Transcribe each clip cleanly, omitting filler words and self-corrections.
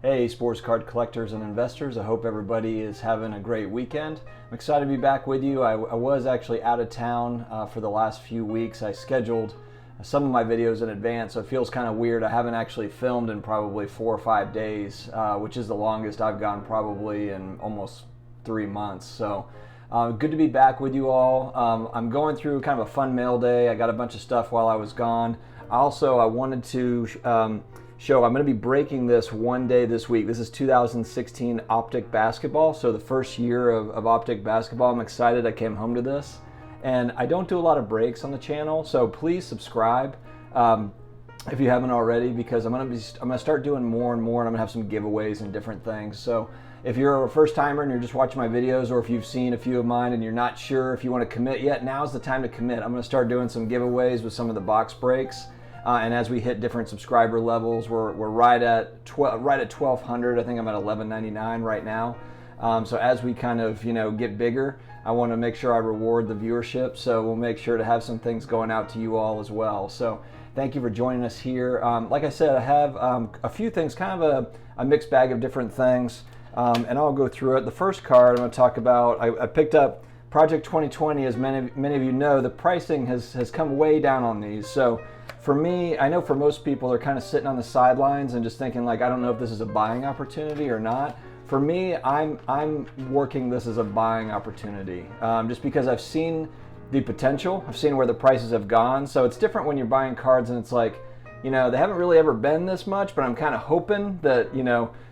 Hey, sports card collectors and investors. I hope everybody is having a great weekend. I'm excited to be back with you. I was actually out of town for the last few weeks. I scheduled some of my videos in advance, so it feels kind of weird. I haven't actually filmed in probably 4 or 5 days, which is the longest I've gone probably in almost 3 months. So good to be back with you all. I'm going through kind of a fun mail day. I got a bunch of stuff while I was gone. Also, I wanted to show, I'm going to be breaking this one day this week. This is 2016 Optic Basketball, so the first year of Optic Basketball. I'm excited I came home to this. And I don't do a lot of breaks on the channel, so please subscribe if you haven't already, because I'm gonna start doing more and more, and I'm gonna have some giveaways and different things. So if you're a first timer and you're just watching my videos, or if you've seen a few of mine and you're not sure if you want to commit yet, now's the time to commit. I'm gonna start doing some giveaways with some of the box breaks. And as we hit different subscriber levels, we're right at 1,200. I think I'm at 1199 right now. So as we kind of get bigger, I want to make sure I reward the viewership. So we'll make sure to have some things going out to you all as well. So thank you for joining us here. Like I said, I have a few things, kind of a mixed bag of different things, and I'll go through it. The first card I'm going to talk about, I picked up Project 2020. As many of you know, the pricing has come way down on these. So for me, I know for most people, they're kind of sitting on the sidelines and just thinking like, I don't know if this is a buying opportunity or not. For me, I'm working this as a buying opportunity, just because I've seen the potential. I've seen where the prices have gone. So it's different when you're buying cards and it's like, they haven't really ever been this much, but I'm kind of hoping that,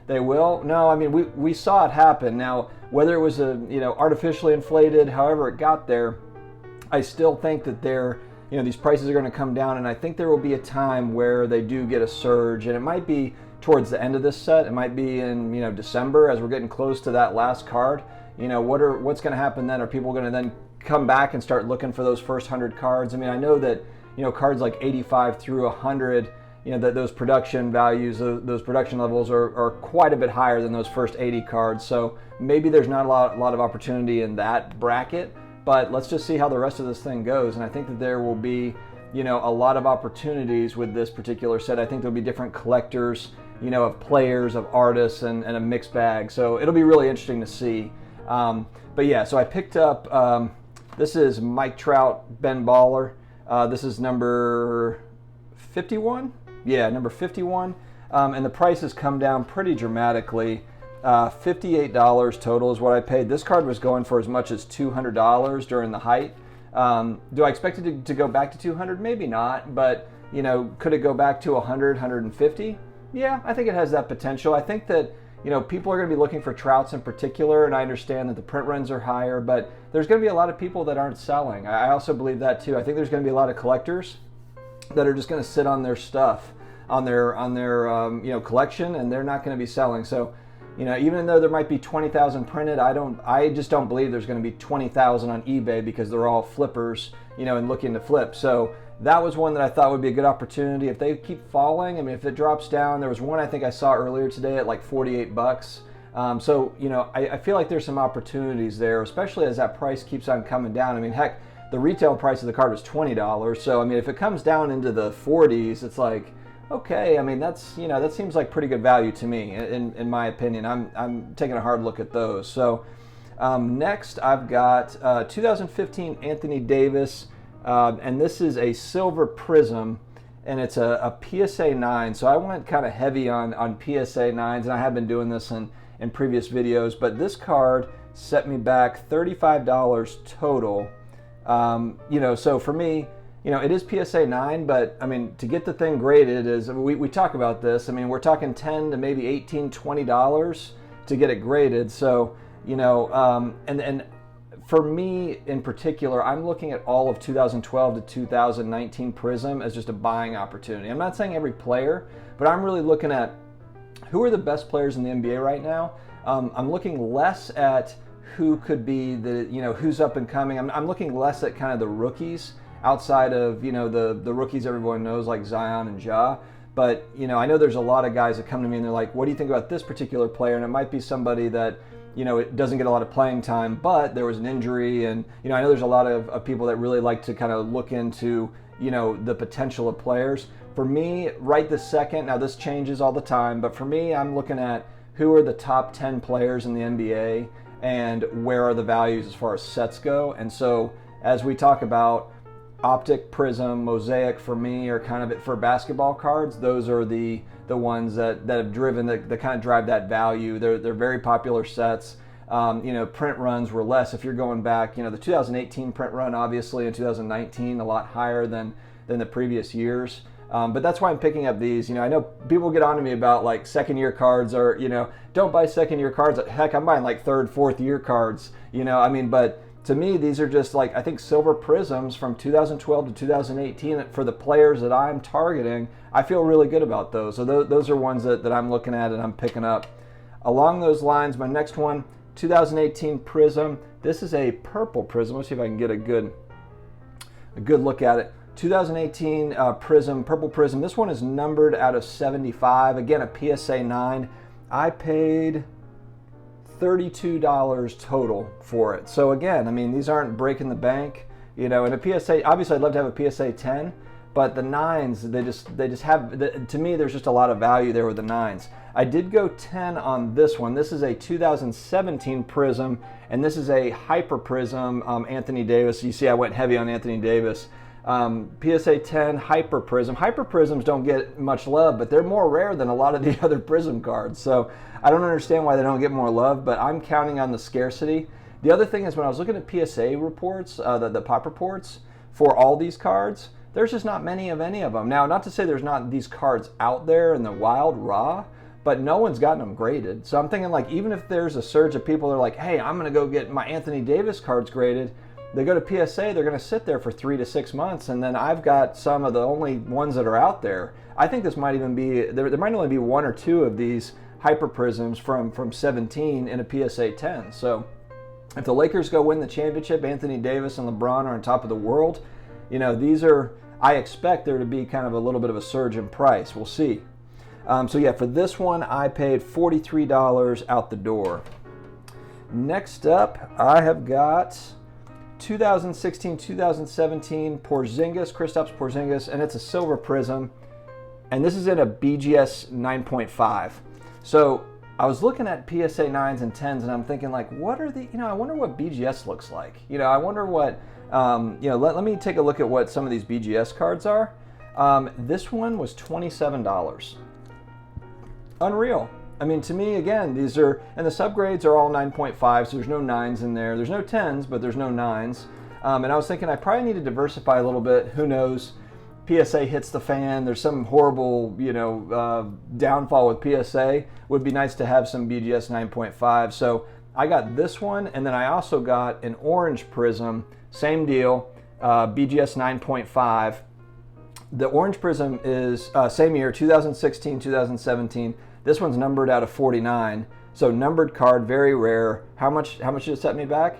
they will. No, I mean, we saw it happen. Now, whether it was artificially inflated, however it got there, I still think that these prices are going to come down, and I think there will be a time where they do get a surge, and it might be towards the end of this set. It might be in December, as we're getting close to that last card. What's going to happen then? Are people going to then come back and start looking for those first 100 cards? I mean, I know that cards like 85 through 100, that those production values, those production levels are quite a bit higher than those first 80 cards. So maybe there's not a lot of opportunity in that bracket. But let's just see how the rest of this thing goes. And I think that there will be, a lot of opportunities with this particular set. I think there'll be different collectors, of players, of artists, and a mixed bag. So it'll be really interesting to see. But yeah, so I picked up, this is Mike Trout, Ben Baller. This is number 51. Yeah, number 51. And the price has come down pretty dramatically. $58 total is what I paid. This card was going for as much as $200 during the height. Do I expect it to go back to 200? Maybe not, but could it go back to 100, 150? Yeah, I think it has that potential. I think that people are going to be looking for Trouts in particular, and I understand that the print runs are higher, but there's going to be a lot of people that aren't selling. I also believe that too. I think there's going to be a lot of collectors that are just going to sit on their stuff, on their collection, and they're not going to be selling. So even though there might be 20,000 printed, I just don't believe there's going to be 20,000 on eBay, because they're all flippers, and looking to flip. So that was one that I thought would be a good opportunity. If they keep falling, I mean, if it drops down, there was one I think I saw earlier today at like 48 bucks. So, I feel like there's some opportunities there, especially as that price keeps on coming down. I mean, heck, the retail price of the card was $20. So, I mean, if it comes down into the 40s, it's like, okay, I mean, that's, that seems like pretty good value to me, in my opinion. I'm taking a hard look at those. So next I've got 2015 Anthony Davis, and this is a silver prism, and it's a PSA 9. So I went kind of heavy on PSA 9s, and I have been doing this in previous videos, but this card set me back $35 total. So for me, it is PSA 9, but I mean, to get the thing graded is, we talk about this. I mean, we're talking $10 to maybe $18, $20 to get it graded. So, and for me in particular, I'm looking at all of 2012 to 2019 Prism as just a buying opportunity. I'm not saying every player, but I'm really looking at who are the best players in the NBA right now. I'm looking less at who could be who's up and coming. I'm looking less at kind of the rookies, outside of the rookies everyone knows, like Zion and Ja. But I know there's a lot of guys that come to me and they're like, what do you think about this particular player? And it might be somebody that it doesn't get a lot of playing time, but there was an injury. And I know there's a lot of people that really like to kind of look into the potential of players. for me, right this second, now this changes all the time, but for me, I'm looking at who are the top 10 players in the NBA and where are the values as far as sets go. And so as we talk about Optic, Prism, Mosaic for me are kind of it for basketball cards. Those are the ones that have driven, that kind of drive that value. They're very popular sets. Print runs were less. If you're going back, the 2018 print run, obviously, in 2019, a lot higher than the previous years. But that's why I'm picking up these. I know people get on to me about like second year cards or, don't buy second year cards. Heck, I'm buying like third, fourth year cards, but to me, these are just like, I think silver prisms from 2012 to 2018 for the players that I'm targeting. I feel really good about those. So those are ones that I'm looking at and I'm picking up. Along those lines, my next one, 2018 Prism. This is a purple prism. Let's see if I can get a good look at it. 2018 Prism, purple prism. This one is numbered out of 75. Again, a PSA 9. I paid $32 total for it. So again, these aren't breaking the bank. And a PSA, obviously I'd love to have a PSA 10, but the 9s, they just have, to me, there's just a lot of value there with the 9s. I did go 10 on this one. This is a 2017 Prism, and this is a Hyper Prism, Anthony Davis. You see I went heavy on Anthony Davis. PSA 10 Hyper Prism. Hyper Prisms don't get much love, but they're more rare than a lot of the other Prism cards. So I don't understand why they don't get more love, but I'm counting on the scarcity. The other thing is when I was looking at PSA reports, the pop reports for all these cards, there's just not many of any of them. Now, not to say there's not these cards out there in the wild raw, but no one's gotten them graded. So I'm thinking like, even if there's a surge of people that are like, hey, I'm gonna go get my Anthony Davis cards graded, they go to PSA, they're gonna sit there for 3 to 6 months, and then I've got some of the only ones that are out there. I think this might even be, there might only be 1 or 2 of these Hyper Prisms from 17 in a PSA 10. So if the Lakers go win the championship, Anthony Davis and LeBron are on top of the world, these are, I expect there to be kind of a little bit of a surge in price. We'll see. So yeah, for this one, I paid $43 out the door. Next up, I have got 2016-2017 Porzingis, Kristaps Porzingis, and it's a silver prism, and this is in a BGS 9.5. So I was looking at PSA 9s and 10s, and I'm thinking like, what are the, I wonder what BGS looks like. I wonder what, let me take a look at what some of these BGS cards are. This one was $27. Unreal. To me, again, these are, and the subgrades are all 9.5, so there's no 9s in there. There's no 10s, but there's no 9s. And I was thinking I probably need to diversify a little bit. Who knows? PSA hits the fan. There's some horrible, downfall with PSA. Would be nice to have some BGS 9.5. So I got this one, and then I also got an orange prism. Same deal, BGS 9.5. The orange prism is same year, 2016, 2017. This one's numbered out of 49, so numbered card, very rare. How much did it set me back?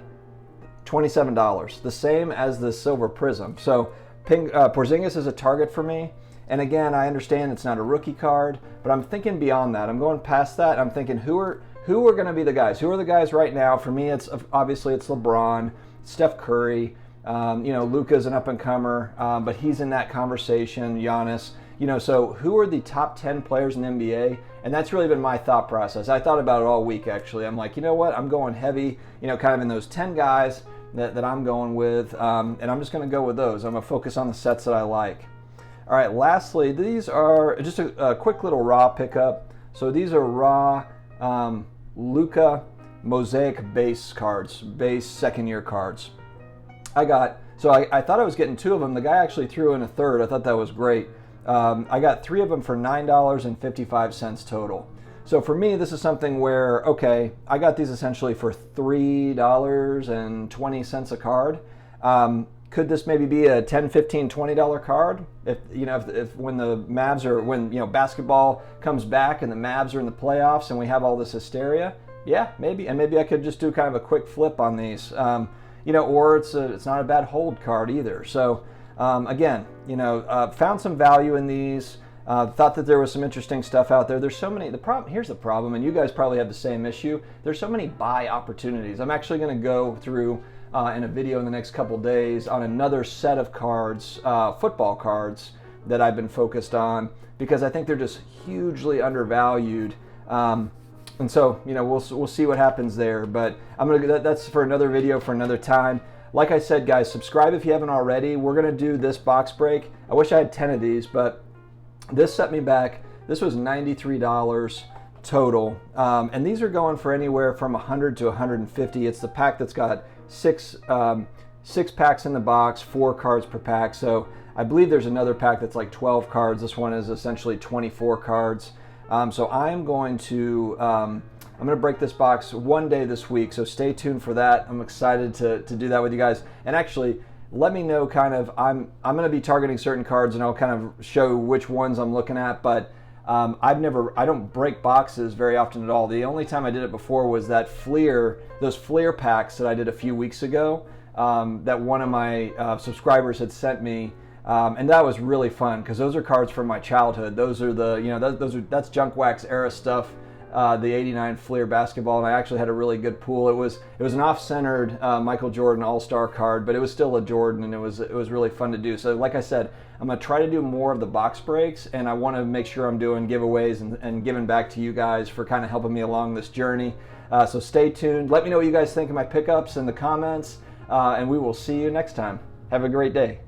$27, the same as the silver prism. So Porzingis is a target for me. And again, I understand it's not a rookie card, but I'm thinking beyond that. I'm going past that. I'm thinking who are going to be the guys? Who are the guys right now? For me, it's obviously LeBron, Steph Curry. Luka's an up-and-comer, but he's in that conversation. Giannis. So who are the top 10 players in the NBA? And that's really been my thought process. I thought about it all week, actually. I'm like, you know what? I'm going heavy, kind of in those 10 guys that I'm going with, and I'm just going to go with those. I'm going to focus on the sets that I like. All right, lastly, these are just a quick little raw pickup. So these are raw Luka Mosaic base cards, base second-year cards. I thought I was getting 2 of them. The guy actually threw in a third. I thought that was great. I got 3 of them for $9.55 total. So for me, this is something where, okay, I got these essentially for $3.20 a card. Could this maybe be a $10, $15, $20 card? If when the Mavs are, when basketball comes back and the Mavs are in the playoffs and we have all this hysteria, yeah, maybe. And maybe I could just do kind of a quick flip on these. Or it's not a bad hold card either. So again, found some value in these. Thought that there was some interesting stuff out there. There's so many. Here's the problem, and you guys probably have the same issue. There's so many buy opportunities. I'm actually going to go through in a video in the next couple days on another set of cards, football cards, that I've been focused on, because I think they're just hugely undervalued. And so, you know, we'll see what happens there. But that's for another video for another time. Like I said, guys, subscribe if you haven't already. We're gonna do this box break. I wish I had 10 of these, but this set me back. This was $93 total, and these are going for anywhere from 100 to 150. It's the pack that's got six packs in the box, 4 cards per pack. So I believe there's another pack that's like 12 cards. This one is essentially 24 cards. So I'm going to break this box one day this week, so stay tuned for that. I'm excited to do that with you guys. And actually, let me know kind of, I'm going to be targeting certain cards, and I'll kind of show which ones I'm looking at, but I don't break boxes very often at all. The only time I did it before was those Fleer packs that I did a few weeks ago, that one of my subscribers had sent me. And that was really fun, because those are cards from my childhood. Those are that's junk wax era stuff, the '89 Fleer basketball, and I actually had a really good pool. It was an off-centered Michael Jordan All-Star card, but it was still a Jordan, and it was really fun to do. So like I said, I'm gonna try to do more of the box breaks, and I want to make sure I'm doing giveaways and giving back to you guys for kind of helping me along this journey. So stay tuned. Let me know what you guys think of my pickups in the comments, and we will see you next time. Have a great day.